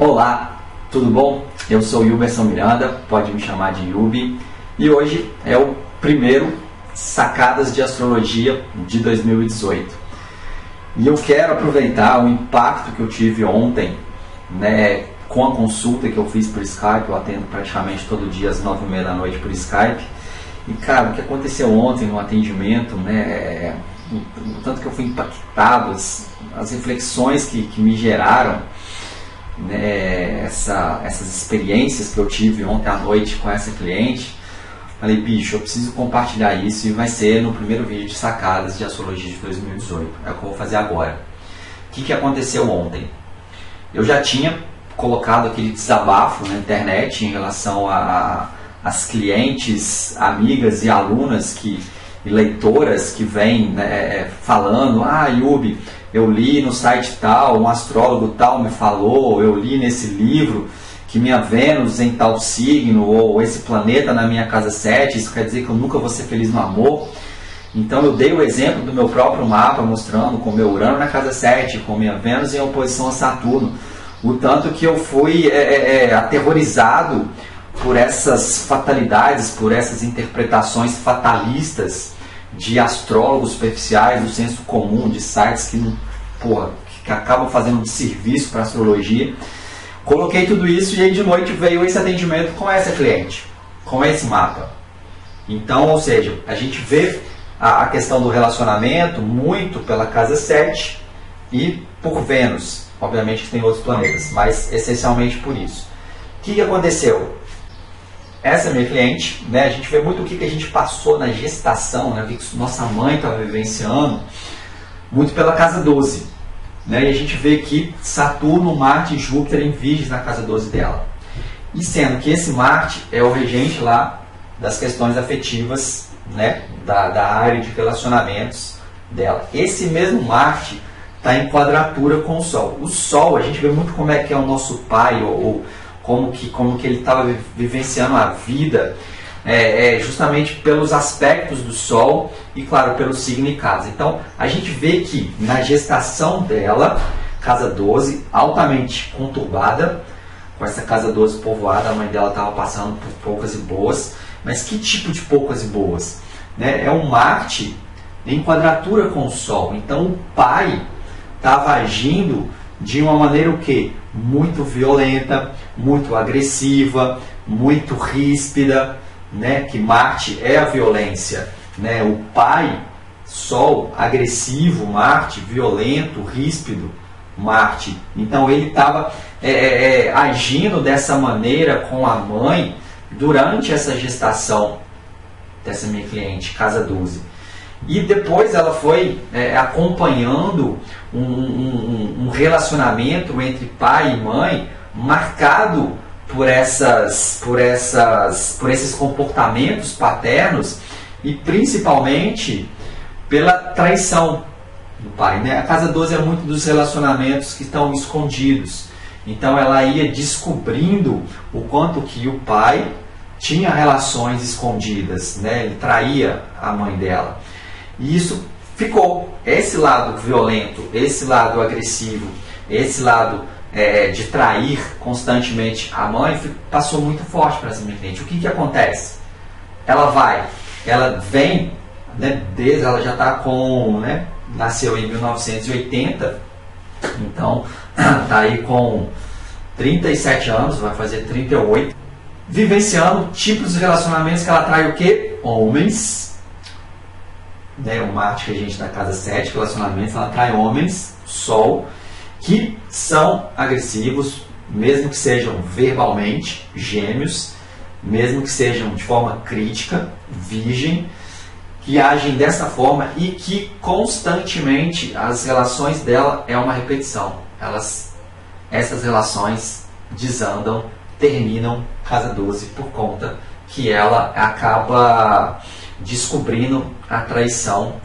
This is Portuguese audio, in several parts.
Olá, tudo bom? Eu sou Yuberson Miranda, pode me chamar de Yubi, e hoje é o primeiro Sacadas de Astrologia de 2018. E eu quero aproveitar o impacto que eu tive ontem, com a consulta que eu fiz por Skype. Eu atendo praticamente todo dia às 9h30 da noite por Skype. E cara, o que aconteceu ontem no atendimento, o tanto que eu fui impactado, as reflexões que me geraram, essas experiências que eu tive ontem à noite com essa cliente. Falei, bicho, eu preciso compartilhar isso, e vai ser no primeiro vídeo de Sacadas de Astrologia de 2018. É o que eu vou fazer agora. O que aconteceu ontem? Eu já tinha colocado aquele desabafo na internet em relação às clientes, amigas e alunas e leitoras que vêm falando: Yubi, eu li no site tal, um astrólogo tal me falou, eu li nesse livro que minha Vênus em tal signo, ou esse planeta na minha casa 7, isso quer dizer que eu nunca vou ser feliz no amor. Então eu dei o exemplo do meu próprio mapa, mostrando com meu Urano na casa 7, com minha Vênus em oposição a Saturno, o tanto que eu fui aterrorizado por essas fatalidades, por essas interpretações fatalistas de astrólogos superficiais, do senso comum, de sites que acabam fazendo um desserviço para a astrologia. Coloquei tudo isso, e aí de noite veio esse atendimento com essa cliente, com esse mapa. Então, ou seja, a gente vê a questão do relacionamento muito pela casa 7 e por Vênus. Obviamente que tem outros planetas, mas essencialmente por isso. O que aconteceu? Essa minha cliente, a gente vê muito o que a gente passou na gestação, o que nossa mãe estava vivenciando, muito pela casa 12. E a gente vê aqui Saturno, Marte e Júpiter em Virgem na casa 12 dela. E sendo que esse Marte é o regente lá das questões afetivas, da área de relacionamentos dela. Esse mesmo Marte está em quadratura com o Sol. O Sol, a gente vê muito como é que é o nosso pai, ou como que ele estava vivenciando a vida, justamente pelos aspectos do Sol e, claro, pelo signo e casa. Então, a gente vê que na gestação dela, casa 12, altamente conturbada, com essa casa 12 povoada, a mãe dela estava passando por poucas e boas. Mas que tipo de poucas e boas? É um Marte em quadratura com o Sol. Então, o pai estava agindo de uma maneira muito violenta, muito agressiva, muito ríspida, que Marte é a violência. O pai, Sol, agressivo, Marte, violento, ríspido, Marte. Então ele estava agindo dessa maneira com a mãe durante essa gestação dessa minha cliente, casa 12. E depois ela foi acompanhando um relacionamento entre pai e mãe marcado por esses comportamentos paternos, e principalmente pela traição do pai. A casa 12 é muito dos relacionamentos que estão escondidos. Então ela ia descobrindo o quanto que o pai tinha relações escondidas, ele traía a mãe dela. E isso ficou, esse lado violento, esse lado agressivo, esse lado de trair constantemente a mãe, passou muito forte para essa minha cliente. O que acontece? Ela vem, desde ela já está nasceu em 1980, então está aí com 37 anos, vai fazer 38, vivenciando tipos de relacionamentos que ela atrai homens. O Marte regente da casa 7, relacionamentos, ela atrai homens, Sol, que são agressivos, mesmo que sejam verbalmente, Gêmeos, mesmo que sejam de forma crítica, Virgem, que agem dessa forma e que constantemente as relações dela é uma repetição. Essas relações desandam, terminam casa 12 por conta que ela acaba descobrindo a traição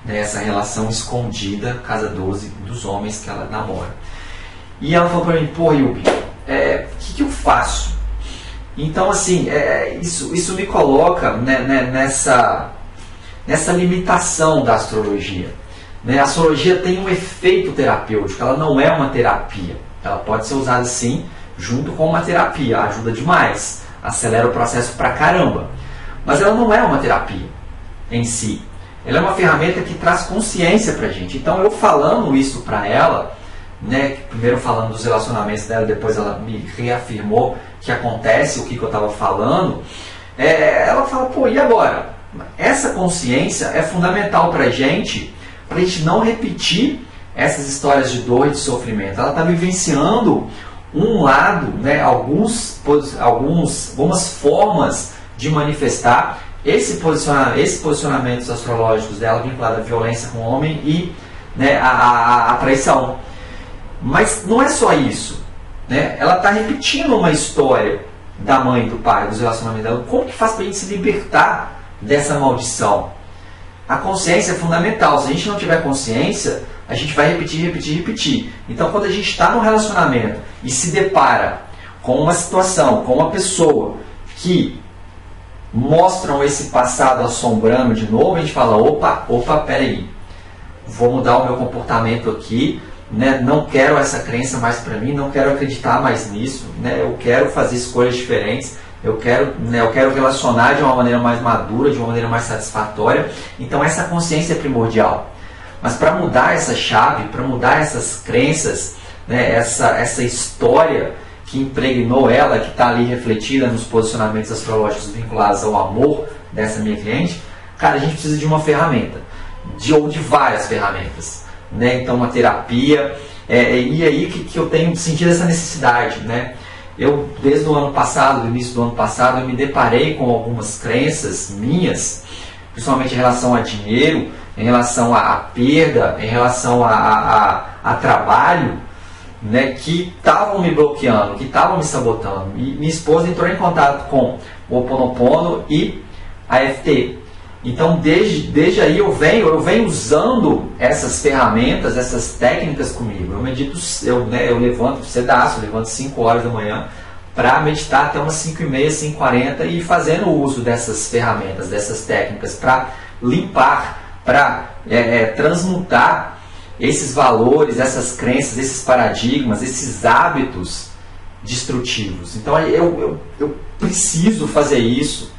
dessa relação escondida, casa 12, dos homens que ela namora. E ela falou para mim: pô, Yubi, o que eu faço? Então, assim, isso me coloca nessa limitação da astrologia. A astrologia tem um efeito terapêutico, ela não é uma terapia. Ela pode ser usada sim, junto com uma terapia, ajuda demais, acelera o processo pra caramba. Mas ela não é uma terapia em si. Ela é uma ferramenta que traz consciência pra gente. Então eu falando isso pra ela, né, primeiro falando dos relacionamentos dela, depois ela me reafirmou que acontece o que eu estava falando, ela fala, pô, e agora? Essa consciência é fundamental pra gente não repetir essas histórias de dor e de sofrimento. Ela está vivenciando um lado, né, algumas formas de manifestar posicionamentos astrológicos dela vinculado à violência com o homem e, né, a traição. Mas não é só isso, né? Ela está repetindo uma história da mãe e do pai, dos relacionamentos dela. Como que faz para a gente se libertar dessa maldição? A consciência é fundamental. Se a gente não tiver consciência, a gente vai repetir. Então, quando a gente está num relacionamento e se depara com uma situação, com uma pessoa que mostram esse passado assombrando de novo, a gente fala, opa, peraí, vou mudar o meu comportamento aqui, né? Não quero essa crença mais para mim, não quero acreditar mais nisso, né? Eu quero fazer escolhas diferentes, eu quero relacionar de uma maneira mais madura, de uma maneira mais satisfatória. Então essa consciência é primordial. Mas para mudar essa chave, para mudar essas crenças, né? essa história que impregnou ela, que está ali refletida nos posicionamentos astrológicos vinculados ao amor dessa minha cliente, cara, a gente precisa de uma ferramenta, ou de várias ferramentas, né? Então uma terapia, e aí que eu tenho sentido essa necessidade, né? Eu, desde o ano passado, do início do ano passado, eu me deparei com algumas crenças minhas, principalmente em relação a dinheiro, em relação a perda, em relação a trabalho, né, que estavam me bloqueando, que estavam me sabotando. E minha esposa entrou em contato com o Ho'oponopono e a EFT. Então, desde aí eu venho usando essas ferramentas, essas técnicas comigo. Eu medito, eu levanto cedaço, eu levanto 5 horas da manhã para meditar até umas 5h30, 5h40 e fazendo uso dessas ferramentas, dessas técnicas para limpar, para transmutar esses valores, essas crenças, esses paradigmas, esses hábitos destrutivos. Então eu preciso fazer isso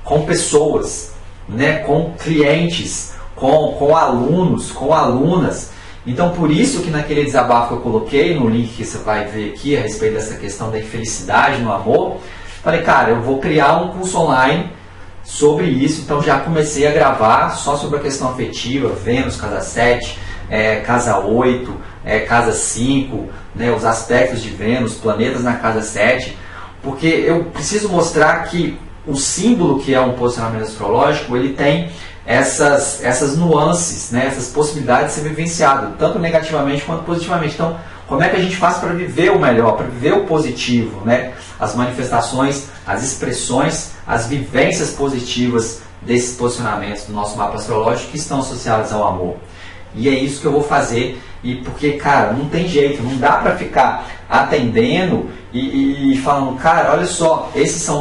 com pessoas, né, com clientes, com alunos, com alunas. Então por isso que naquele desabafo que eu coloquei no link que você vai ver aqui a respeito dessa questão da infelicidade no amor, falei, cara, eu vou criar um curso online sobre isso. Então já comecei a gravar só sobre a questão afetiva, Vênus, casa 7, casa 8, casa 5, né, os aspectos de Vênus, planetas na casa 7, porque eu preciso mostrar que o símbolo que é um posicionamento astrológico, ele tem essas nuances, né, essas possibilidades de ser vivenciado, tanto negativamente quanto positivamente. Então, como é que a gente faz para viver o melhor, para viver o positivo, né? As manifestações, as expressões, as vivências positivas desses posicionamentos do nosso mapa astrológico que estão associados ao amor. E é isso que eu vou fazer, e porque, cara, não tem jeito, não dá para ficar atendendo e falando, cara, olha só, esses são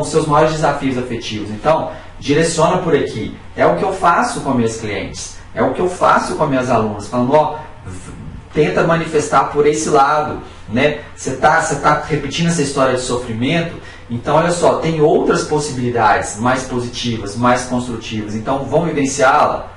os seus maiores desafios afetivos, então direciona por aqui. É o que eu faço com meus clientes, é o que eu faço com minhas alunas, falando, ó, tenta manifestar por esse lado, né? Você tá repetindo essa história de sofrimento, então olha só, tem outras possibilidades mais positivas, mais construtivas, então vamos vivenciá-la.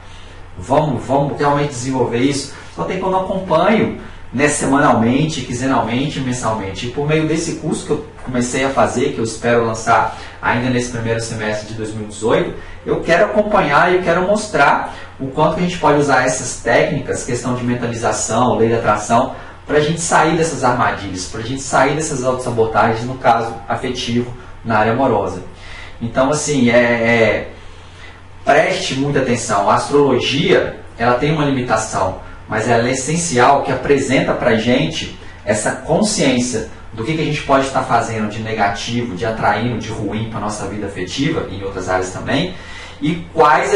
Vamos realmente desenvolver isso. Só tem quando eu acompanho, né, semanalmente, quinzenalmente, mensalmente. E por meio desse curso que eu comecei a fazer, que eu espero lançar ainda nesse primeiro semestre de 2018, eu quero acompanhar e eu quero mostrar o quanto que a gente pode usar essas técnicas, questão de mentalização, lei da atração, para a gente sair dessas armadilhas, para a gente sair dessas autossabotagens, no caso afetivo, na área amorosa. Então, assim, preste muita atenção. A astrologia, ela tem uma limitação, mas ela é essencial, que apresenta para a gente essa consciência do que a gente pode estar fazendo de negativo, de atraindo, de ruim para a nossa vida afetiva e em outras áreas também, e quais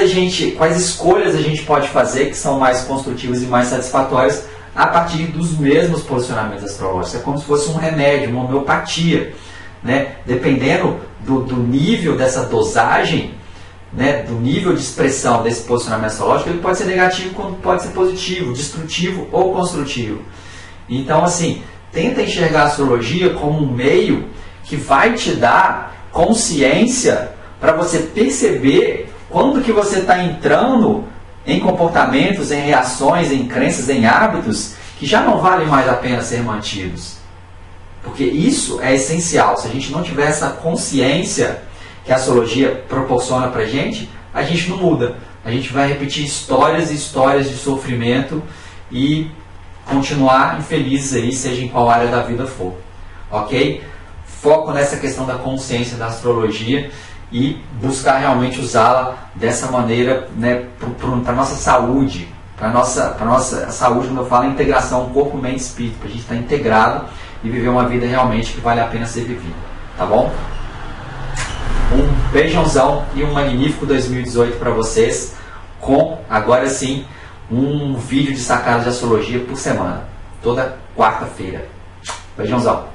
escolhas a gente pode fazer que são mais construtivas e mais satisfatórias a partir dos mesmos posicionamentos astrológicos. É como se fosse um remédio, uma homeopatia, né? Dependendo do nível dessa dosagem, né, do nível de expressão desse posicionamento astrológico, ele pode ser negativo como pode ser positivo, destrutivo ou construtivo. Então, assim, tenta enxergar a astrologia como um meio que vai te dar consciência para você perceber quando que você está entrando em comportamentos, em reações, em crenças, em hábitos que já não valem mais a pena ser mantidos. Porque isso é essencial. Se a gente não tiver essa consciência que a astrologia proporciona para a gente não muda. A gente vai repetir histórias e histórias de sofrimento e continuar infeliz aí, seja em qual área da vida for. Ok? Foco nessa questão da consciência da astrologia e buscar realmente usá-la dessa maneira, né, para a nossa saúde, para a nossa saúde, quando eu falo integração corpo, mente e espírito, para a gente estar integrado e viver uma vida realmente que vale a pena ser vivida. Tá bom? Um beijãozão e um magnífico 2018 para vocês, com, agora sim, um vídeo de sacadas de astrologia por semana, toda quarta-feira. Beijãozão!